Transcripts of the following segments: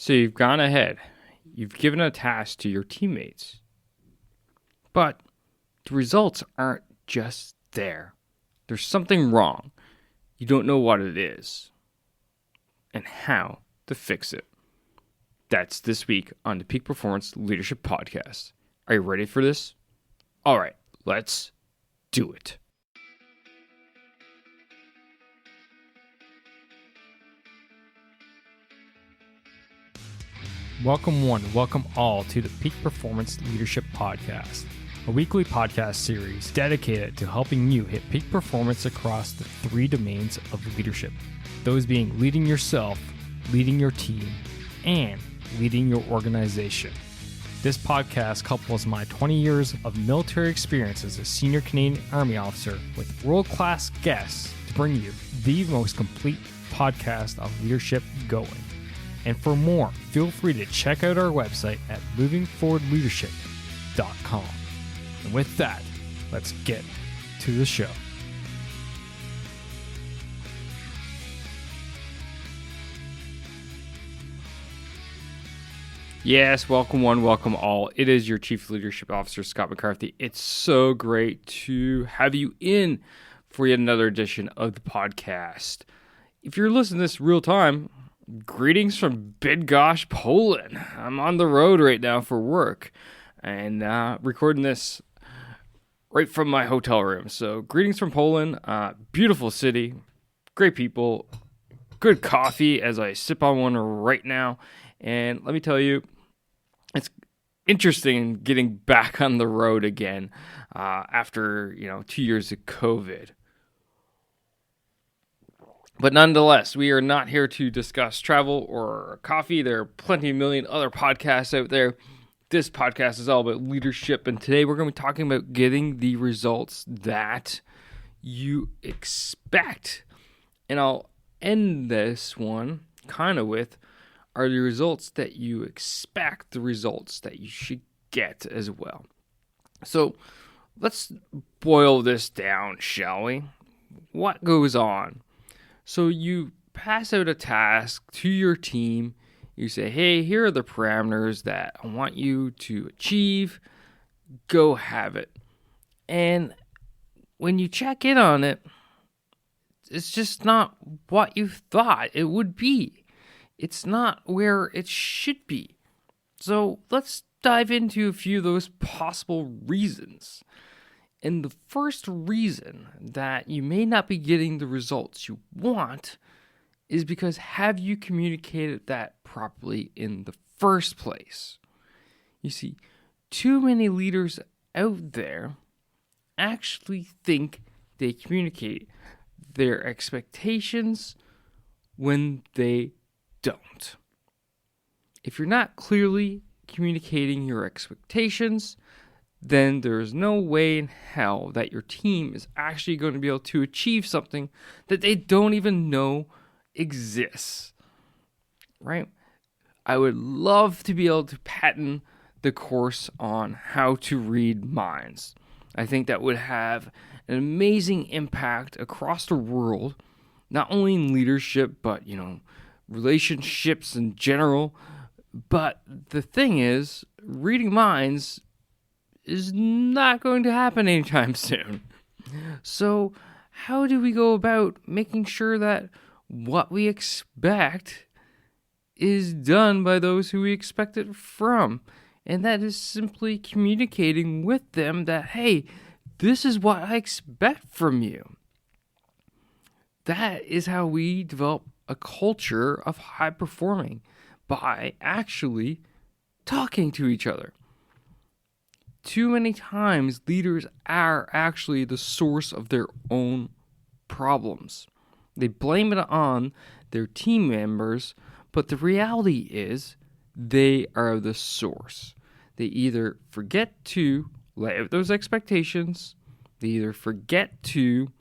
So you've gone ahead, you've given a task to your teammates, but the results aren't just there. There's something wrong. You don't know what it is and how to fix it. That's this week on the Peak Performance Leadership Podcast. Are you ready for this? All right, let's do it. Welcome one, welcome all to the Peak Performance Leadership Podcast, a weekly podcast series dedicated to helping you hit peak performance across the three domains of leadership. Those being leading yourself, leading your team, and leading your organization. This podcast couples my 20 years of military experience as a senior Canadian Army officer with world-class guests to bring you the most complete podcast of leadership going. And for more, feel free to check out our website at movingforwardleadership.com. And with that, let's get to the show. Yes, welcome one, welcome all. It is your Chief Leadership Officer, Scott McCarthy. It's so great to have you in for yet another edition of the podcast. If you're listening to this real time, greetings from Bydgoszcz, Poland. I'm on the road right now for work and recording this right from my hotel room. So greetings from Poland, beautiful city, great people, good coffee as I sip on one right now. And let me tell you, it's interesting getting back on the road again after 2 years of COVID. But nonetheless, we are not here to discuss travel or coffee. There are plenty of million other podcasts out there. This podcast is all about leadership, and today we're going to be talking about getting the results that you expect. And I'll end this one kind of with, are the results that you expect the results that you should get as well? So let's boil this down, shall we? What goes on? So you pass out a task to your team. You say, hey, here are the parameters that I want you to achieve. Go have it. And when you check in on it, it's just not what you thought it would be. It's not where it should be. So let's dive into a few of those possible reasons. And the first reason that you may not be getting the results you want is because have you communicated that properly in the first place? You see, too many leaders out there actually think they communicate their expectations when they don't. If you're not clearly communicating your expectations, then there's no way in hell that your team is actually going to be able to achieve something that they don't even know exists, right? I would love to be able to patent the course on how to read minds. I think that would have an amazing impact across the world, not only in leadership, but, relationships in general. But the thing is, reading minds is not going to happen anytime soon. So how do we go about making sure that what we expect is done by those who we expect it from? And that is simply communicating with them that, hey, this is what I expect from you. That is how we develop a culture of high performing, by actually talking to each other. Too many times, leaders are actually the source of their own problems. They blame it on their team members, but the reality is they are the source. They either forget to lay out those expectations, they either forget to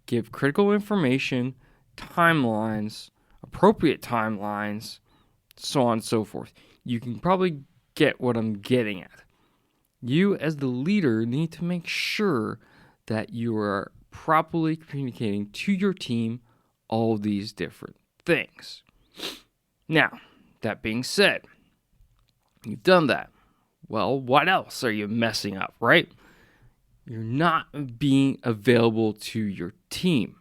give critical information, timelines, appropriate timelines, so on and so forth. You can probably get what I'm getting at. You as the leader need to make sure that you are properly communicating to your team all these different things. Now, That being said, you've done that. Well, what else are you messing up, right? You're not being available to your team.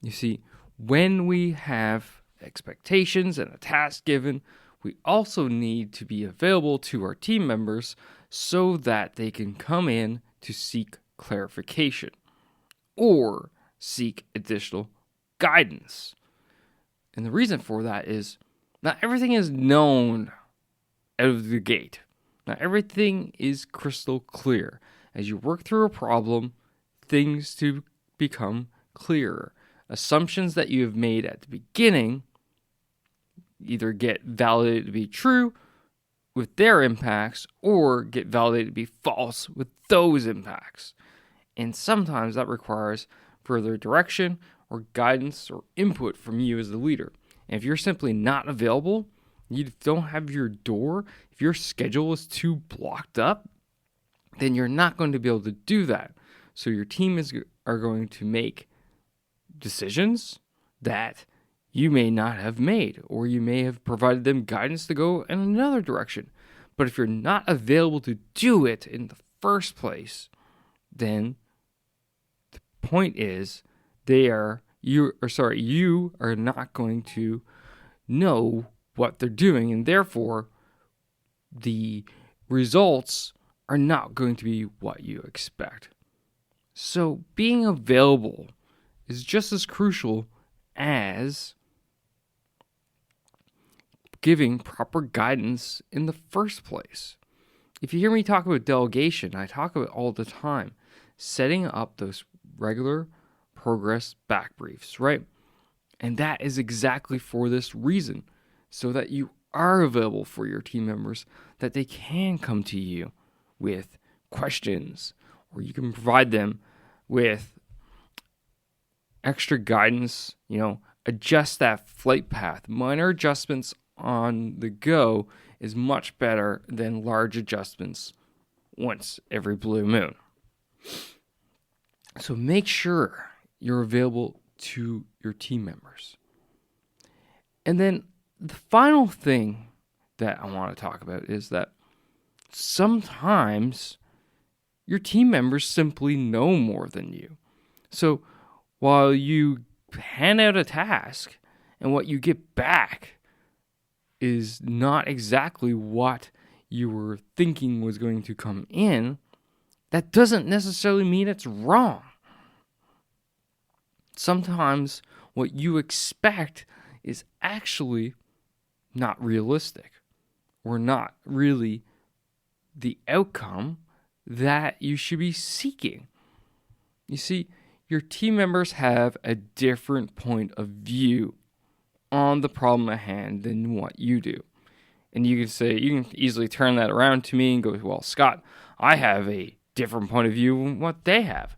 You see, when we have expectations and a task given, we also need to be available to our team members so that they can come in to seek clarification or seek additional guidance. And the reason for that is not everything is known out of the gate. Not everything is crystal clear. As you work through a problem, things to become clearer. Assumptions that you have made at the beginning either get validated to be true with their impacts or get validated to be false with those impacts. And sometimes that requires further direction or guidance or input from you as the leader. And if you're simply not available, you don't have your door, if your schedule is too blocked up, then you're not going to be able to do that. So your team are going to make decisions that you may not have made, or you may have provided them guidance to go in another direction. But if you're not available to do it in the first place, then the point is you are not going to know what they're doing, and therefore the results are not going to be what you expect. So being available is just as crucial as giving proper guidance in the first place. If you hear me talk about delegation, I talk about it all the time. Setting up those regular progress back briefs, right? And that is exactly for this reason, so that you are available for your team members, that they can come to you with questions, or you can provide them with extra guidance, adjust that flight path. Minor adjustments on the go is much better than large adjustments once every blue moon. So make sure you're available to your team members. And then the final thing that I want to talk about is that sometimes your team members simply know more than you. So while you hand out a task and what you get back is not exactly what you were thinking was going to come in, that doesn't necessarily mean it's wrong. Sometimes what you expect is actually not realistic, or not really the outcome that you should be seeking. You see, your team members have a different point of view on the problem at hand than what you do. And you can easily turn that around to me and go, well, Scott, I have a different point of view than what they have.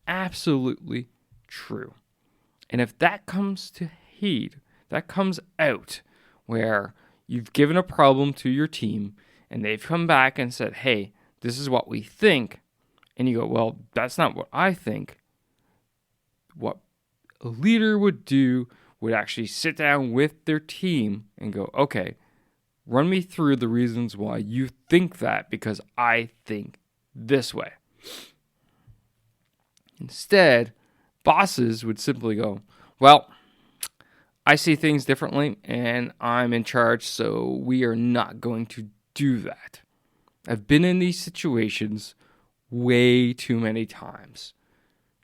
Absolutely true. And if that comes to heed, that comes out where you've given a problem to your team and they've come back and said, hey, this is what we think. And you go, well, that's not what I think. What a leader would do would actually sit down with their team and go, okay, run me through the reasons why you think that, because I think this way. Instead, bosses would simply go, well, I see things differently and I'm in charge, so we are not going to do that. I've been in these situations way too many times.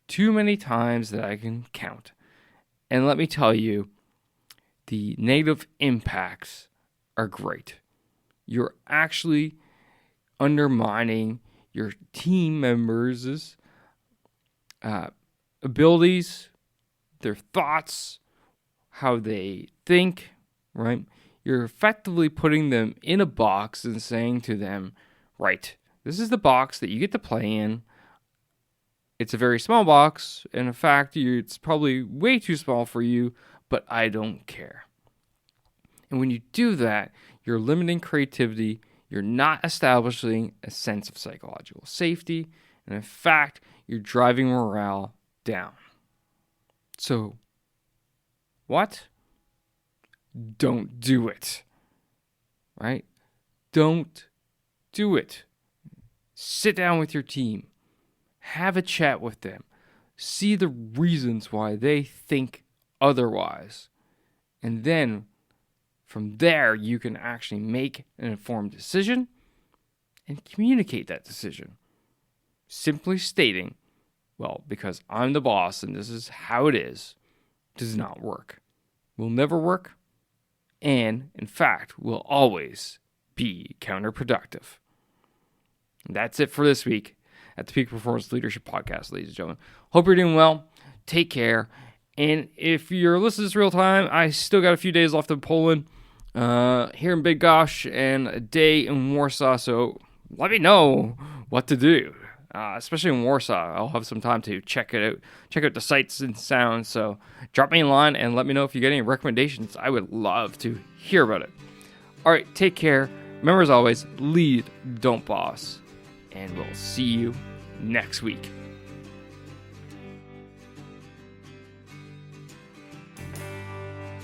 Too many times that I can count. And let me tell you, the negative impacts are great. You're actually undermining your team members' abilities, their thoughts, how they think, right? You're effectively putting them in a box and saying to them, right, this is the box that you get to play in. It's a very small box, and in fact, it's probably way too small for you, but I don't care. And when you do that, you're limiting creativity, you're not establishing a sense of psychological safety, and in fact, you're driving morale down. So, what? don't do it. Right? Don't do it. Sit down with your team. Have a chat with them. See the reasons why they think otherwise. And then from there, you can actually make an informed decision and communicate that decision. Simply stating, well, because I'm the boss and this is how it is, does not work. Will never work. And, in fact, will always be counterproductive. And that's it for this week at the Peak Performance Leadership Podcast, ladies and gentlemen. Hope you're doing well. Take care. And if you're listening to this real time, I still got a few days left in Poland, here in Big Gosh, and a day in Warsaw. So let me know what to do, especially in Warsaw. I'll have some time to check it out, check out the sights and sounds. So drop me a line and let me know if you get any recommendations. I would love to hear about it. All right, take care. Remember, as always, lead, don't boss. And we'll see you next week.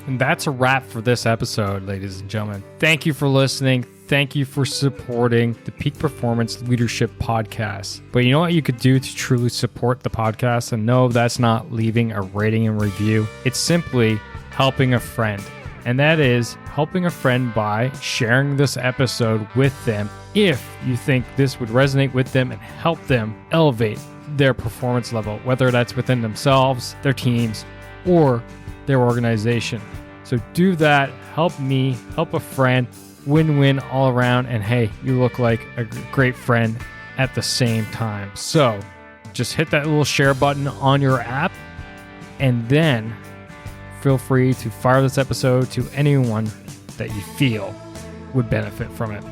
And that's a wrap for this episode, ladies and gentlemen. Thank you for listening. Thank you for supporting the Peak Performance Leadership Podcast. But you know what you could do to truly support the podcast? And no, that's not leaving a rating and review. It's simply helping a friend. And that is helping a friend by sharing this episode with them if you think this would resonate with them and help them elevate their performance level, whether that's within themselves, their teams, or their organization. So do that. Help me, help a friend, win-win all around. And hey, you look like a great friend at the same time. So just hit that little share button on your app, and then feel free to fire this episode to anyone that you feel would benefit from it.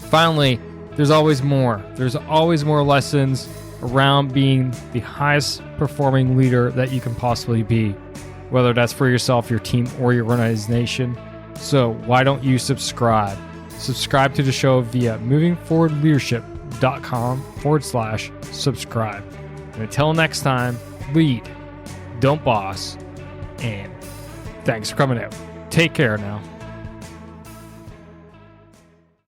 Finally, there's always more. There's always more lessons around being the highest performing leader that you can possibly be, whether that's for yourself, your team, or your organization. So why don't you subscribe? Subscribe to the show via movingforwardleadership.com/subscribe. And until next time, lead, don't boss, and thanks for coming out. Take care now.